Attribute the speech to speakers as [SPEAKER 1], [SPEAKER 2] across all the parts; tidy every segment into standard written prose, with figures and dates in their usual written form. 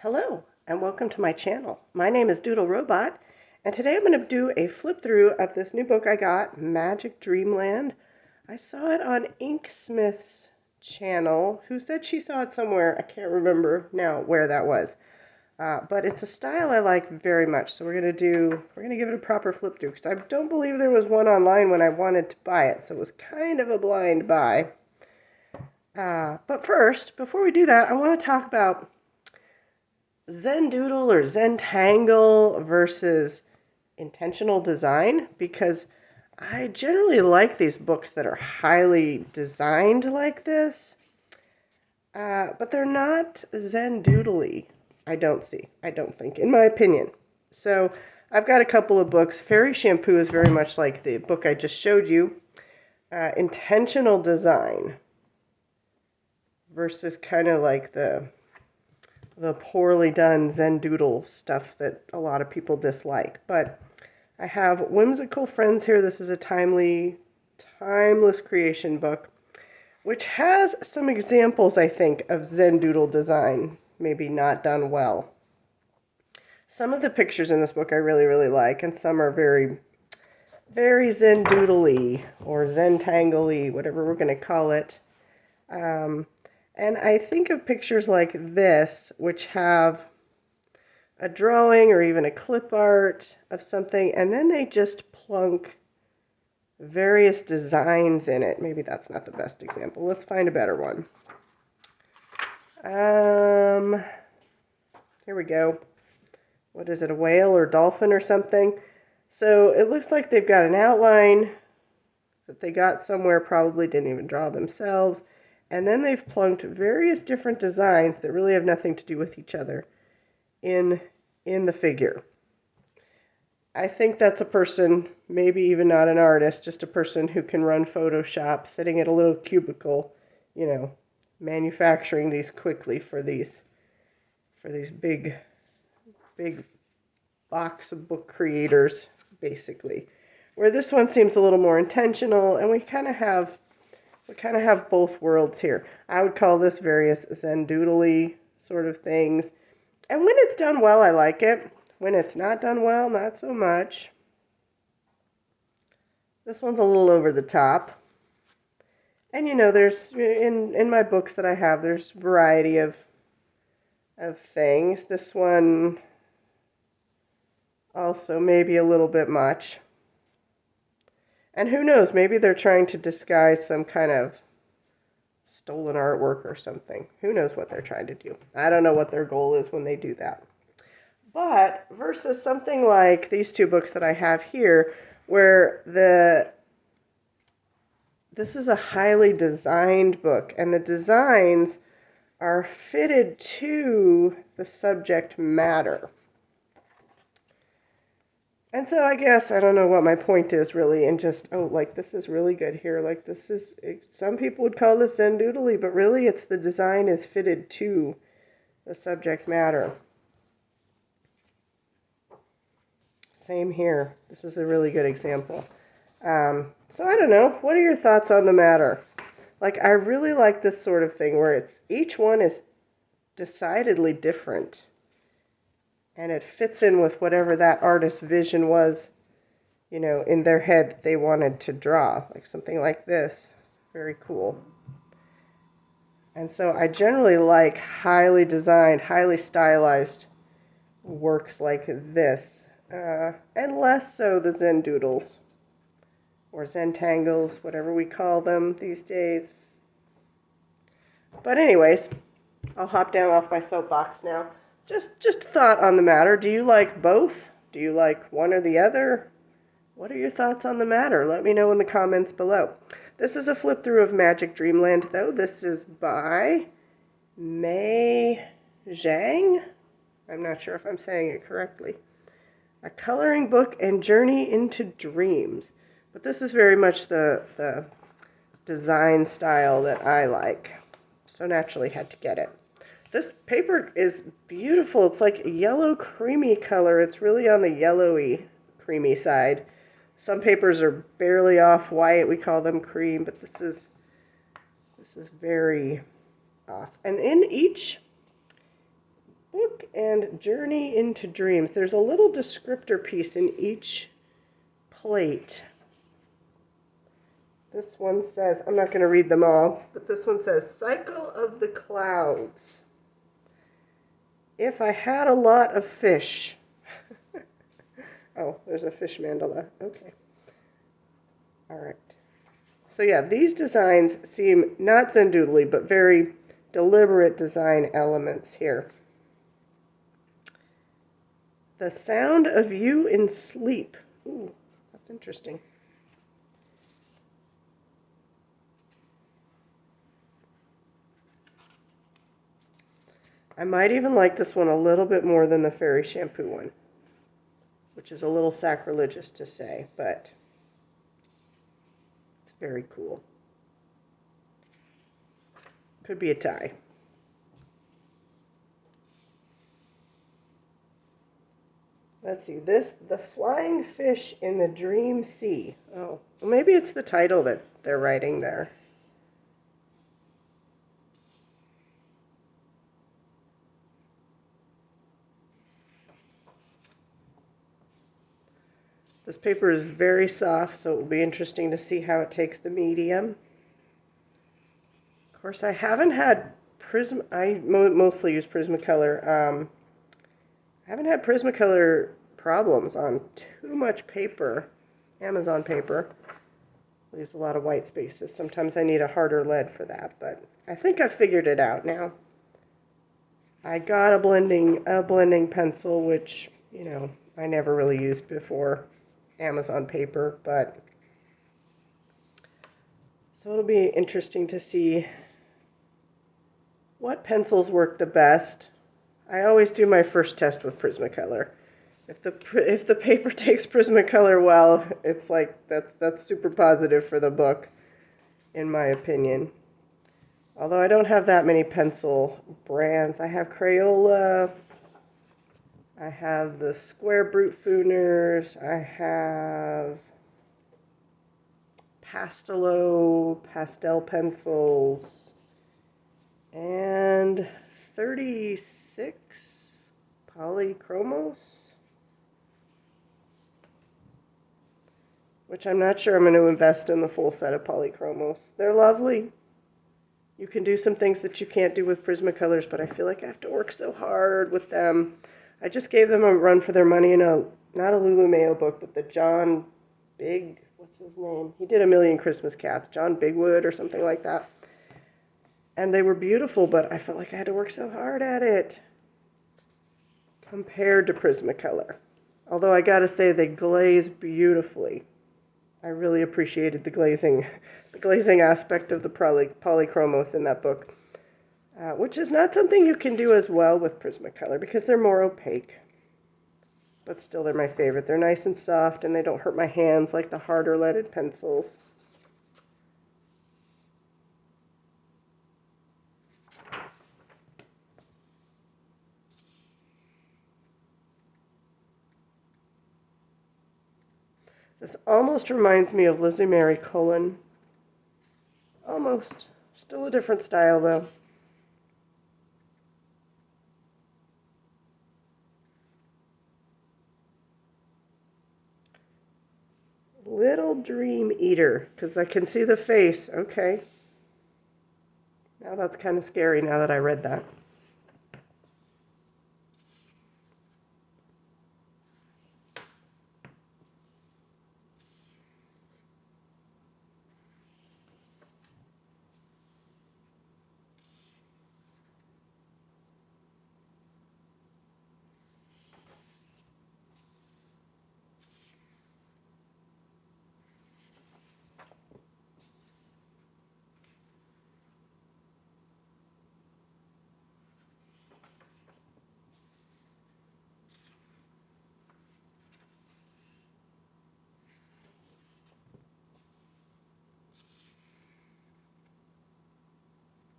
[SPEAKER 1] Hello, and welcome to my channel. My name is Doodle Robot, and today I'm going to do a flip through of this new book I got, Magic Dreamland. I saw it on Inksmith's channel, who said she saw it somewhere. I can't remember now where that was. But it's a style I like very much, so we're going to give it a proper flip through, because I don't believe there was one online when I wanted to buy it, so it was kind of a blind buy. But first, before we do that, I want to talk about Doodle or Zentangle versus intentional design, because I generally like these books that are highly designed like this, but they're not Doodly. I don't think, in my opinion. So I've got a couple of books. Fairy Shampoo is very much like the book I just showed you. Intentional design versus kind of like the poorly done Doodle stuff that a lot of people dislike. But I have Whimsical Friends here. This is a timeless creation book, which has some examples, I think, of Doodle design, maybe not done well. Some of the pictures in this book I really, really like, and some are very, very Doodle-y or Zentangle-y, whatever we're going to call it. And I think of pictures like this, which have a drawing or even a clip art of something, and then they just plunk various designs in it. Maybe that's not the best example. Let's find a better one. Here we go. What is it, a whale or dolphin or something? So it looks like they've got an outline that they got somewhere, probably didn't even draw themselves. And then they've plunked various different designs that really have nothing to do with each other in the figure. I think that's a person, maybe even not an artist, just a person who can run Photoshop, sitting at a little cubicle, manufacturing these quickly for these big box of book creators, basically. Where this one seems a little more intentional, and we kind of have both worlds here. I would call this various Doodle-y sort of things. And when it's done well, I like it. When it's not done well, not so much. This one's a little over the top. And there's, in my books that I have, there's variety of things. This one also maybe a little bit much. And who knows, maybe they're trying to disguise some kind of stolen artwork or something. Who knows what they're trying to do. I don't know what their goal is when they do that. But versus something like these two books that I have here, where this is a highly designed book, and the designs are fitted to the subject matter. And so I guess, I don't know what my point is really, and just, this is really good here. Like, this is, some people would call this Doodle-y, but really it's the design is fitted to the subject matter. Same here. This is a really good example. So I don't know. What are your thoughts on the matter? Like, I really like this sort of thing where each one is decidedly different. And it fits in with whatever that artist's vision was, in their head that they wanted to draw. Like something like this. Very cool. And so I generally like highly designed, highly stylized works like this. And less so the Doodles. Or Zentangles, whatever we call them these days. But anyways, I'll hop down off my soapbox now. Just a thought on the matter. Do you like both? Do you like one or the other? What are your thoughts on the matter? Let me know in the comments below. This is a flip through of Magic Dreamland, though. This is by Mei Zhang. I'm not sure if I'm saying it correctly. A coloring book and journey into dreams. But this is very much the design style that I like. So naturally had to get it. This paper is beautiful. It's like a yellow creamy color. It's really on the yellowy creamy side. Some papers are barely off white. We call them cream, but this is very off. And in each Book and Journey into Dreams. There's a little descriptor piece in each plate. This one says, I'm not going to read them all, but this one says, Cycle of the Clouds. If I had a lot of fish. Oh, there's a fish mandala. Okay. All right. So yeah, these designs seem not Zendoodly, but very deliberate design elements here. The Sound of You in Sleep. Ooh, that's interesting. I might even like this one a little bit more than the fairy shampoo one, which is a little sacrilegious to say, but it's very cool. Could be a tie. Let's see, this, The Flying Fish in the Dream Sea. Oh, well, maybe it's the title that they're writing there. This paper is very soft, so it will be interesting to see how it takes the medium. Of course, I haven't had I mostly use Prismacolor. I haven't had Prismacolor problems on too much paper. Amazon paper leaves a lot of white spaces. Sometimes I need a harder lead for that, but I think I've figured it out now. I got a blending pencil, which, you know, I never really used before Amazon paper, but so it'll be interesting to see what pencils work the best. I always do my first test with Prismacolor. If the paper takes Prismacolor well, it's like that's super positive for the book, in my opinion. Although I don't have that many pencil brands. I have Crayola, I have the Square Brute Fooners, I have pastel pencils, and 36 polychromos, which I'm not sure I'm going to invest in the full set of polychromos. They're lovely. You can do some things that you can't do with Prismacolors, but I feel like I have to work so hard with them. I just gave them a run for their money in not a Lulu Mayo book, but the John Big, what's his name? He did A Million Christmas Cats, John Bigwood or something like that. And they were beautiful, but I felt like I had to work so hard at it compared to Prismacolor. Although I gotta say, they glaze beautifully. I really appreciated the glazing aspect of the polychromos in that book, which is not something you can do as well with Prismacolor because they're more opaque. But still, they're my favorite. They're nice and soft, and they don't hurt my hands like the harder leaded pencils. This almost reminds me of Lizzie Mary Cullen. Almost. Still a different style, though. Little Dream Eater, because I can see the face. Okay. Now that's kind of scary now that I read that.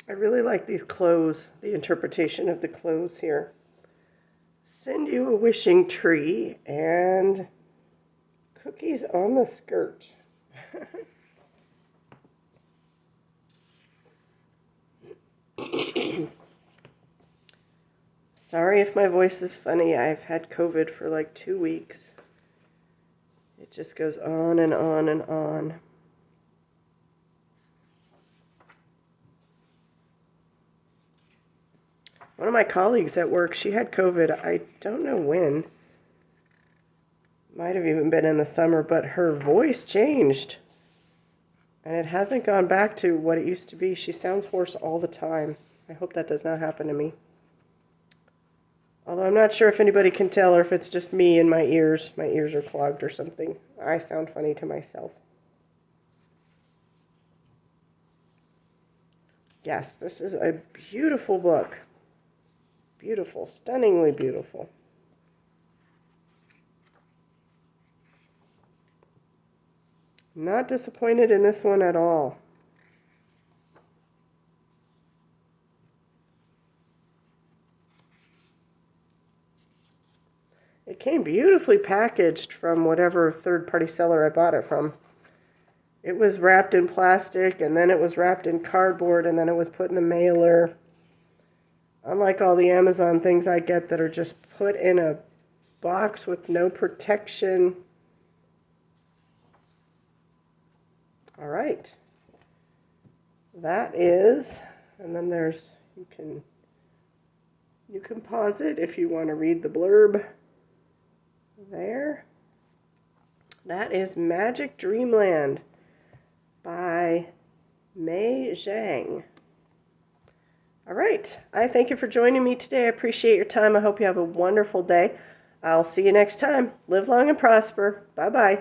[SPEAKER 1] I really like these clothes, the interpretation of the clothes here. Send you a wishing tree and cookies on the skirt. Sorry if my voice is funny. I've had COVID for like 2 weeks. It just goes on and on and on. One of my colleagues at work, she had COVID. I don't know when. Might have even been in the summer, but her voice changed. And it hasn't gone back to what it used to be. She sounds hoarse all the time. I hope that does not happen to me. Although I'm not sure if anybody can tell or if it's just me and my ears. My ears are clogged or something. I sound funny to myself. Yes, this is a beautiful book. Beautiful, stunningly beautiful. Not disappointed in this one at all. It came beautifully packaged from whatever third-party seller I bought it from. It was wrapped in plastic, and then it was wrapped in cardboard, and then it was put in the mailer. Unlike all the Amazon things I get that are just put in a box with no protection. All right. That is, and then there's, you can pause it if you want to read the blurb there. That is Magic Dreamland by Mei Zhang. All right. I thank you for joining me today. I appreciate your time. I hope you have a wonderful day. I'll see you next time. Live long and prosper. Bye-bye.